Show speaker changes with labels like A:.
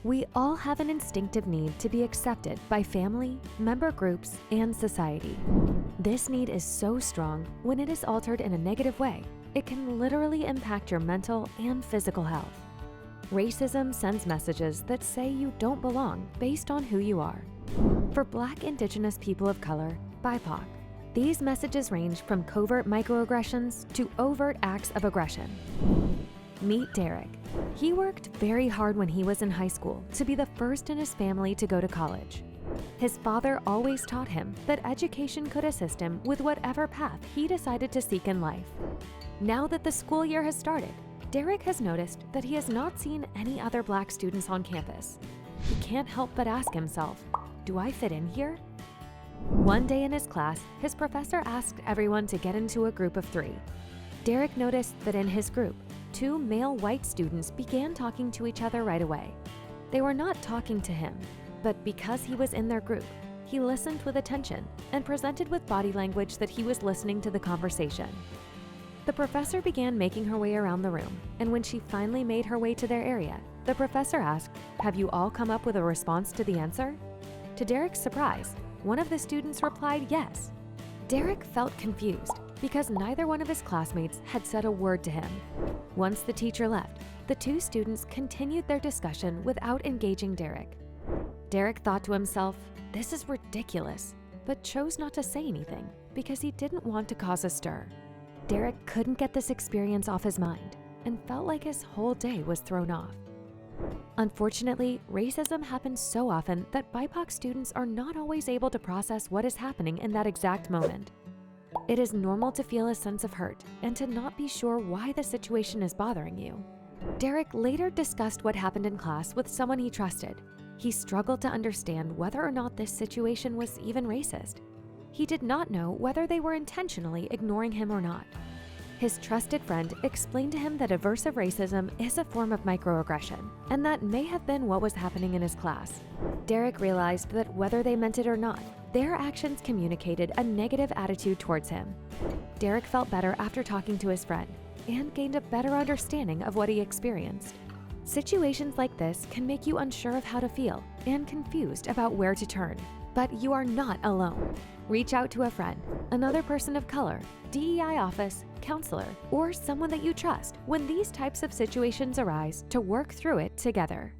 A: We all have an instinctive need to be accepted by family, member groups, and society. This need is so strong when it is altered in a negative way, it can literally impact your mental and physical health. Racism sends messages that say you don't belong based on who you are. For Black Indigenous people of color, BIPOC, these messages range from covert microaggressions to overt acts of aggression. Meet Derek. He worked very hard when he was in high school to be the first in his family to go to college. His father always taught him that education could assist him with whatever path he decided to seek in life. Now that the school year has started, Derek has noticed that he has not seen any other Black students on campus. He can't help but ask himself, do I fit in here? One day in his class, his professor asked everyone to get into a group of 3. Derek noticed that in his group, 2 male white students began talking to each other right away. They were not talking to him, but because he was in their group, he listened with attention and presented with body language that he was listening to the conversation. The professor began making her way around the room, and when she finally made her way to their area, the professor asked, "Have you all come up with a response to the answer?" To Derek's surprise, one of the students replied yes. Derek felt confused because neither one of his classmates had said a word to him. Once the teacher left, the 2 students continued their discussion without engaging Derek. Derek thought to himself, this is ridiculous, but chose not to say anything because he didn't want to cause a stir. Derek couldn't get this experience off his mind and felt like his whole day was thrown off. Unfortunately, racism happens so often that BIPOC students are not always able to process what is happening in that exact moment. It is normal to feel a sense of hurt and to not be sure why the situation is bothering you. Derek later discussed what happened in class with someone he trusted. He struggled to understand whether or not this situation was even racist. He did not know whether they were intentionally ignoring him or not. His trusted friend explained to him that aversive racism is a form of microaggression, and that may have been what was happening in his class. Derek realized that whether they meant it or not, their actions communicated a negative attitude towards him. Derek felt better after talking to his friend and gained a better understanding of what he experienced. Situations like this can make you unsure of how to feel and confused about where to turn. But you are not alone. Reach out to a friend, another person of color, DEI office, counselor, or someone that you trust when these types of situations arise to work through it together.